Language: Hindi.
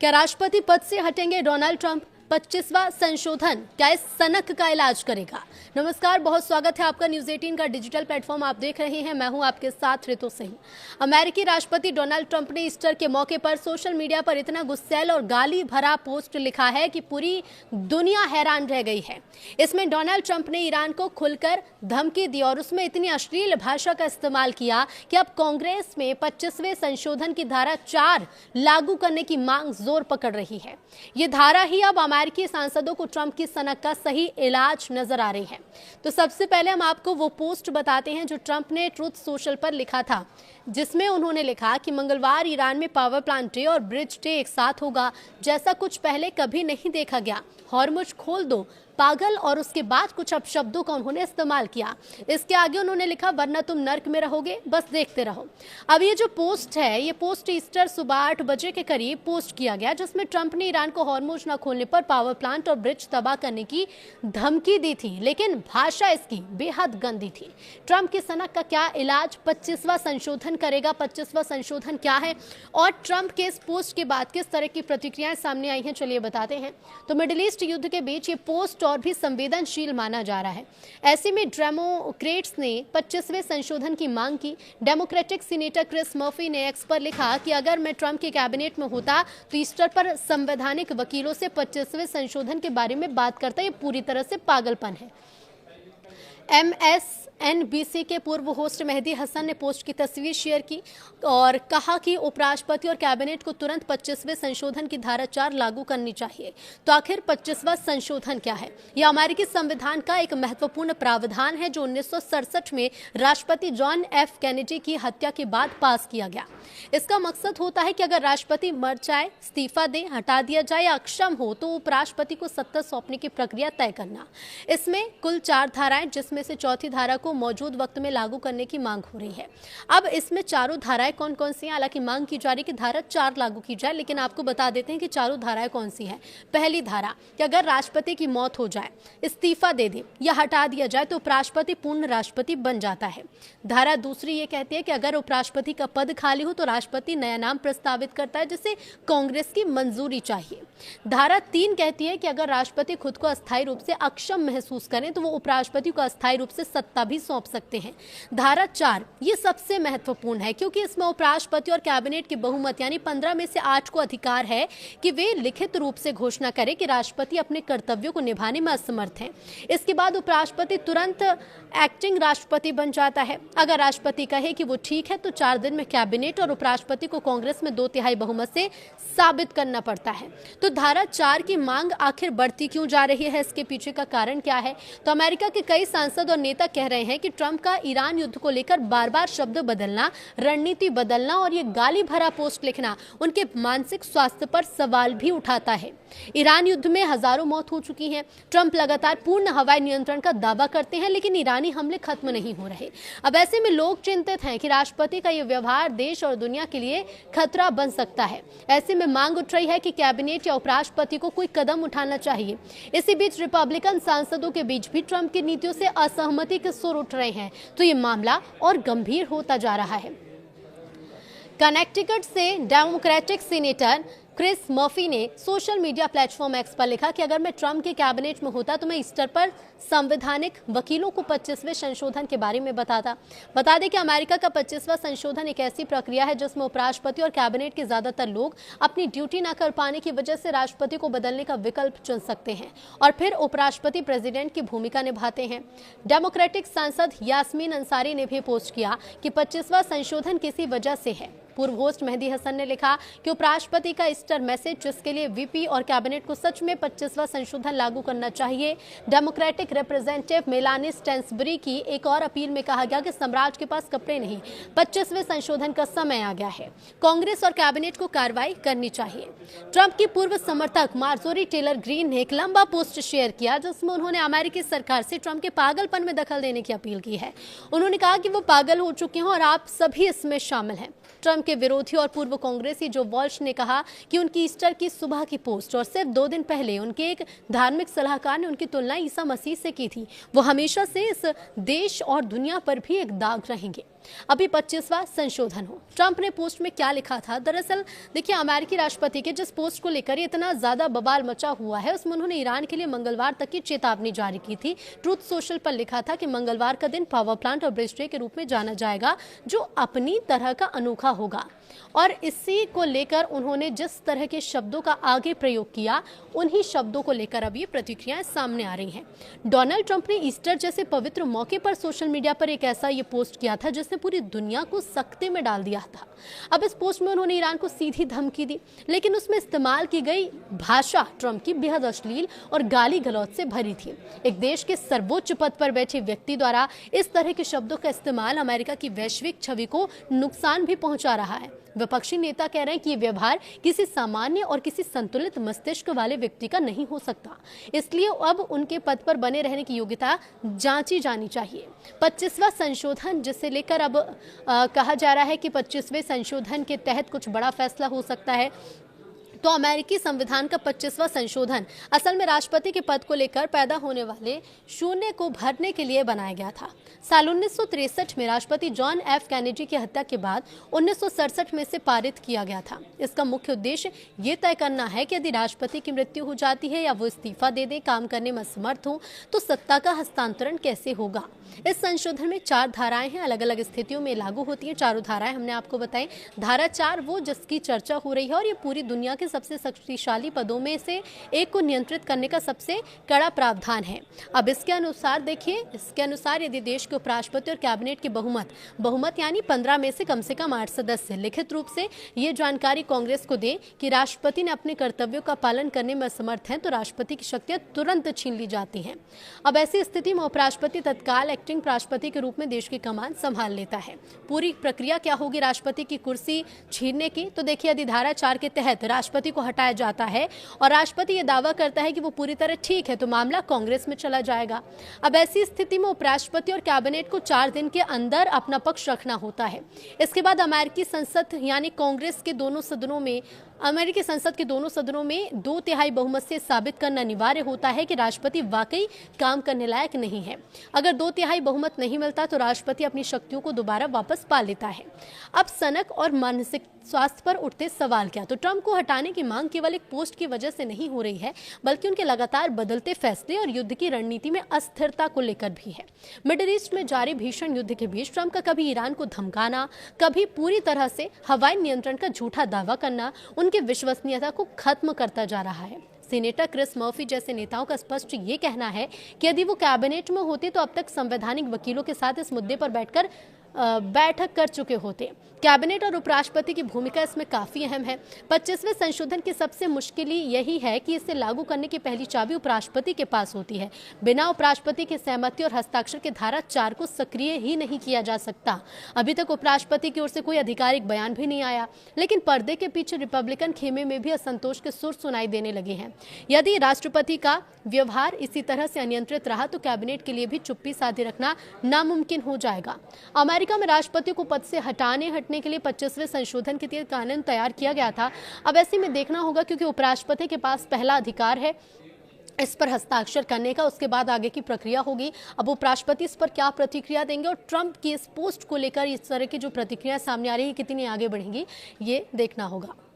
क्या राष्ट्रपति पद से हटेंगे डोनाल्ड ट्रंप? 25वां संशोधन क्या इस सनक का इलाज करेगा? नमस्कार, बहुत स्वागत है आपका न्यूज 18 का डिजिटल प्लेटफॉर्म आप देख रहे हैं। मैं हूं आपके साथ ऋतु सिंह। अमेरिकी राष्ट्रपति डोनाल्ड ट्रंप ने ईस्टर के मौके पर सोशल मीडिया पर इतना गुस्सैल और गाली भरा पोस्ट लिखा है कि पूरी दुनिया हैरान रह गई है। इसमें डोनाल्ड ट्रंप ने ईरान को खुलकर धमकी दी और उसमें इतनी अश्लील भाषा का इस्तेमाल किया कि अब कांग्रेस में 25वें संशोधन की धारा 4 लागू करने की मांग जोर पकड़ रही है। ये धारा ही अब अमेरिकी सांसदों को ट्रंप की सनक का सही इलाज नजर आ रही है। तो सबसे पहले हम आपको वो पोस्ट बताते हैं जो ट्रंप ने ट्रुथ सोशल पर लिखा था, जिसमें उन्होंने लिखा कि मंगलवार ईरान में पावर प्लांट डे और ब्रिज डे एक साथ होगा, जैसा कुछ पहले कभी नहीं देखा गया। हॉर्मुज खोल दो पागल, और उसके बाद कुछ अपशब्दों का उन्होंने इस्तेमाल किया। इसके आगे उन्होंने लिखा वरना तुम नर्क में रहोगे, बस देखते रहो। अब ये जो पोस्ट है, ये पोस्ट ईस्टर सुबह 8 बजे के करीब पोस्ट किया गया, जिसमें ट्रंप ने ईरान को हॉर्मुज न खोलने पर पावर प्लांट और ब्रिज तबाह करने की धमकी दी थी, लेकिन भाषा इसकी बेहद गंदी थी। ट्रंप की सनक का क्या इलाज 25वां संशोधन करेगा? 25वां संशोधन क्या है और ट्रंप के इस पोस्ट के बाद किस तरह की प्रतिक्रियाएं सामने आई हैं, चलिए बताते हैं। तो मिडिल ईस्ट युद्ध के बीच ये पोस्ट और भी संवेदनशील माना जा रहा है। ऐसे में डेमोक्रेट्स ने 25वें संशोधन की मांग की। डेमोक्रेटिक सीनेटर क्रिस मर्फी ने एक्स पर लिखा कि अगर मैं ट्रंप के कैबिनेट में होता तो ईस्टर पर संवैधानिक वकीलों से 25वें संशोधन के बारे में बात करता। ये पूरी तरह से पागलपन है। MSNBC के पूर्व होस्ट मेहदी हसन ने पोस्ट की तस्वीर शेयर की और कहा कि उपराष्ट्रपति और कैबिनेट को तुरंत 25वें संशोधन की धारा 4 लागू करनी चाहिए। तो आखिर 25वां संशोधन क्या है? यह अमेरिकी संविधान का एक महत्वपूर्ण प्रावधान है जो 1967 में राष्ट्रपति जॉन एफ कैनेडी की हत्या के बाद पास किया गया। इसका मकसद होता है कि अगर राष्ट्रपति मर जाए, इस्तीफा दे, हटा दिया जाए या अक्षम हो तो उपराष्ट्रपति को सत्ता सौंपने की प्रक्रिया तय करना। इसमें कुल 4 धाराएं, जिसमें से चौथी धारा को मौजूद वक्त में लागू करने की मांग हो रही है। अब इसमें चारों धाराएं कौन कौन सी हैं? हालांकि मांग की जा रही कि धारा 4 लागू की जाए, लेकिन आपको बता देते हैं कि चारों धाराएं कौन सी हैं। पहली धारा कि अगर राष्ट्रपति की मौत हो जाए, इस्तीफा दे दे या हटा दिया जाए तो उपराष्ट्रपति पूर्ण राष्ट्रपति बन जाता है। धारा दूसरी ये कहती है कि अगर उपराष्ट्रपति का पद खाली हो तो राष्ट्रपति नया नाम प्रस्तावित करता है, जिसे कांग्रेस की मंजूरी चाहिए। धारा 3 कहती है कि अगर राष्ट्रपति खुद को अस्थायी रूप से अक्षम महसूस करें तो वो उपराष्ट्रपति को अस्थायी रूप से सत्ता भी सौंप सकते हैं। धारा 4 ये सबसे महत्वपूर्ण है क्योंकि इसमें उपराष्ट्रपति और कैबिनेट की बहुमत यानी 15 में से 8 को अधिकार है कि वे लिखित रूप से घोषणा करें कि राष्ट्रपति अपने कर्तव्यों को निभाने में असमर्थ हैं। इसके बाद उपराष्ट्रपति तुरंत एक्टिंग राष्ट्रपति बन जाता है। अगर राष्ट्रपति कहे कि वो ठीक है तो 4 दिन में कैबिनेट और उपराष्ट्रपति को कांग्रेस में 2/3 बहुमत से साबित करना पड़ता है। तो धारा 4 की मांग आखिर बढ़ती क्यों जा रही है? इसके पीछे का कारण क्या है? तो अमेरिका के कई सांसद और नेता कह रहे हैं कि ट्रंप का ईरान युद्ध को लेकर बार-बार शब्द बदलना, रणनीति बदलना और ये गाली भरा पोस्ट लिखना उनके मानसिक स्वास्थ्य पर सवाल भी उठाता है। ईरान युद्ध में हजारों मौत हो चुकी हैं। ट्रंप लगातार पूर्ण हवाई नियंत्रण का दावा करते हैं, लेकिन ईरानी हमले खत्म नहीं हो रहे। अब ऐसे में लोग चिंतित हैं कि राष्ट्रपति का ये व्यवहार देश और दुनिया के लिए खतरा बन सकता है। ऐसे में मांग उठ रही है कि कैबिनेट या उपराष्ट्रपति को कोई कदम उठाना चाहिए। इसी बीच रिपब्लिकन सांसदों के बीच भी ट्रंप की नीतियों से असहमति के सुर उठ रहे हैं, तो ये मामला और गंभीर होता जा रहा है। कनेक्टिकट से डेमोक्रेटिक सीनेटर क्रिस मर्फी ने सोशल मीडिया प्लेटफॉर्म एक्स पर लिखा कि अगर मैं ट्रंप के कैबिनेट में होता तो मैं ईस्टर पर संवैधानिक वकीलों को 25वें संशोधन के बारे में बताता। बता दें कि अमेरिका का 25वां संशोधन एक ऐसी प्रक्रिया है जिसमें उपराष्ट्रपति और कैबिनेट के ज्यादातर लोग अपनी ड्यूटी न कर पाने की वजह से राष्ट्रपति को बदलने का विकल्प चुन सकते हैं और फिर उपराष्ट्रपति प्रेसिडेंट की भूमिका निभाते हैं। डेमोक्रेटिक सांसद यास्मीन अंसारी ने भी पोस्ट किया कि 25वां संशोधन किसी वजह से है। पूर्व होस्ट मेहदी हसन ने लिखा कि उपराष्ट्रपति का ईस्टर मैसेज, जिसके लिए वीपी और कैबिनेट को सच में 25वां संशोधन लागू करना चाहिए। डेमोक्रेटिक रिप्रेजेंटेटिव मेलानी स्टेंसबरी की एक और अपील में कहा गया कि साम्राज्य के पास कपड़े नहीं, 25वें संशोधन का समय आ गया है। कांग्रेस और कैबिनेट को कार्रवाई करनी चाहिए। ट्रंप की पूर्व समर्थक मार्जोरी टेलर ग्रीन ने एक लंबा पोस्ट शेयर किया जिसमें उन्होंने अमेरिकी सरकार से ट्रंप के पागलपन में दखल देने की अपील की है। उन्होंने कहा कि वो पागल हो चुके हैं और आप सभी इसमें शामिल हैं। ट्रंप के विरोधी और पूर्व कांग्रेसी जो वॉल्श ने कहा कि उनकी ईस्टर की सुबह की पोस्ट और सिर्फ 2 दिन पहले उनके एक धार्मिक सलाहकार ने उनकी तुलना ईसा मसीह से की थी। वो हमेशा से इस देश और दुनिया पर भी एक दाग रहेंगे। अभी 25वां संशोधन हो। ट्रंप ने पोस्ट में क्या लिखा था? दरअसल देखिए, अमेरिकी राष्ट्रपति के जिस पोस्ट को लेकर इतना ज्यादा बवाल मचा हुआ है, उसमें उन्होंने ईरान के लिए मंगलवार तक की चेतावनी जारी की थी। ट्रूथ सोशल पर लिखा था कि मंगलवार का दिन पावर प्लांट और ब्रिज डे के रूप में जाना जाएगा, जो अपनी तरह का अनोखा होगा। और इसी को लेकर उन्होंने जिस तरह के शब्दों का आगे प्रयोग किया, उन्हीं शब्दों को लेकर अब ये प्रतिक्रियाएं सामने आ रही हैं। डोनाल्ड ट्रंप ने ईस्टर जैसे पवित्र मौके पर सोशल मीडिया पर एक ऐसा ये पोस्ट किया था जिसने पूरी दुनिया को सकते में डाल दिया था। अब इस पोस्ट में उन्होंने ईरान को सीधी धमकी दी, लेकिन उसमें इस्तेमाल की गई भाषा ट्रंप की बेहद अश्लील और गाली गलौज से भरी थी। एक देश के सर्वोच्च पद पर बैठे व्यक्ति द्वारा इस तरह के शब्दों का इस्तेमाल अमेरिका की वैश्विक छवि को नुकसान भी पहुंचा रहा है। विपक्षी नेता कह रहे हैं कि ये व्यवहार किसी सामान्य और किसी संतुलित मस्तिष्क वाले व्यक्ति का नहीं हो सकता, इसलिए अब उनके पद पर बने रहने की योग्यता जांची जानी चाहिए। 25वां संशोधन, जिसे लेकर अब कहा जा रहा है कि 25वें संशोधन के तहत कुछ बड़ा फैसला हो सकता है। तो अमेरिकी संविधान का 25वां संशोधन असल में राष्ट्रपति के पद को लेकर पैदा होने वाले शून्य को भरने के लिए बनाया गया था। साल 1963 में राष्ट्रपति जॉन एफ कैनेडी की हत्या के बाद 1967 में से पारित किया गया था। इसका मुख्य उद्देश्य ये तय करना है कि यदि राष्ट्रपति की मृत्यु हो जाती है या वो इस्तीफा दे दे, काम करने में असमर्थ हो, तो सत्ता का हस्तांतरण कैसे होगा। इस संशोधन में 4 धाराएं हैं, अलग अलग स्थितियों में लागू होती हैं। चारों धाराएं हमने आपको बताई। धारा 4 वो जिसकी चर्चा हो रही है और ये पूरी दुनिया के सबसे शक्तिशाली पदों में से एक को नियंत्रित करने का सबसे कड़ा प्रावधान है। अब इसके अनुसार देखिए, इसके अनुसार यदि देश के उपराष्ट्रपति और कैबिनेट के बहुमत यानी 15 में से कम 8 सदस्य लिखित रूप से ये जानकारी कांग्रेस को दें कि राष्ट्रपति ने अपने कर्तव्यों का पालन करने में असमर्थ हैं, तो राष्ट्रपति की शक्तियां तुरंत छीन ली जाती हैं। अब ऐसी स्थिति में उपराष्ट्रपति तत्काल एक्टिंग राष्ट्रपति के रूप में देश की कमान संभाल लेता है। पूरी प्रक्रिया क्या होगी राष्ट्रपति की कुर्सी छीनने की? तो देखिए, यदि धारा 4 के तहत राष्ट्रपति को हटाया जाता है और राष्ट्रपति ये दावा करता है कि वो पूरी तरह ठीक है, तो मामला कांग्रेस में चला जाएगा। अब ऐसी स्थिति में उपराष्ट्रपति और कैबिनेट को 4 दिन के अंदर अपना पक्ष रखना होता है। इसके बाद अमेरिकी संसद यानी कांग्रेस के दोनों सदनों में अमेरिकी संसद के दोनों सदनों में 2/3 बहुमत से साबित करना अनिवार्य होता है कि राष्ट्रपति वाकई काम करने लायक नहीं है। अगर 2/3 बहुमत नहीं मिलता तो राष्ट्रपति अपनी शक्तियों को दोबारा वापस पा लेता है। अब सनक और मानसिक स्वास्थ्य पर उठते सवाल क्या? तो ट्रंप को हटाने की मांग केवल एक पोस्ट की वजह से नहीं हो रही है, बल्कि उनके लगातार बदलते फैसले और युद्ध की रणनीति में अस्थिरता को लेकर भी है। मिडिल ईस्ट में जारी भीषण युद्ध के बीच ट्रंप का कभी ईरान को धमकाना, कभी पूरी तरह से हवाई नियंत्रण का झूठा दावा करना उनकी विश्वसनीयता को खत्म करता जा रहा है। सीनेटर क्रिस मर्फी जैसे नेताओं का स्पष्ट ये कहना है कि यदि वो कैबिनेट में होते तो अब तक संवैधानिक वकीलों के साथ इस मुद्दे पर बैठक कर चुके होते। कैबिनेट और उपराष्ट्रपति की भूमिका इसमें काफी अहम है। 25वें संशोधन की सबसे मुश्किल यही है कि इसे लागू करने की पहली चाबी उपराष्ट्रपति के पास होती है। बिना उपराष्ट्रपति की सहमति और हस्ताक्षर के धारा 4 को सक्रिय ही नहीं किया जा सकता। अभी तक उपराष्ट्रपति की ओर से कोई आधिकारिक बयान भी नहीं आया, लेकिन पर्दे के पीछे रिपब्लिकन खेमे में भी असंतोष के सुर सुनाई देने लगे हैं। यदि राष्ट्रपति का व्यवहार इसी तरह से अनियंत्रित रहा तो कैबिनेट के लिए भी चुप्पी साधे रखना नामुमकिन हो जाएगा। अमेरिका में राष्ट्रपति को पद से हटाने के लिए 25वें संशोधन के तहत कानून तैयार किया गया था। अब ऐसे में देखना होगा, क्योंकि उपराष्ट्रपति के पास पहला अधिकार है इस पर हस्ताक्षर करने का, उसके बाद आगे की प्रक्रिया होगी। अब उपराष्ट्रपति इस पर क्या प्रतिक्रिया देंगे और ट्रंप की इस पोस्ट को लेकर इस तरह की जो प्रतिक्रिया सामने आ रही है कितनी आगे बढ़ेंगी, ये देखना होगा।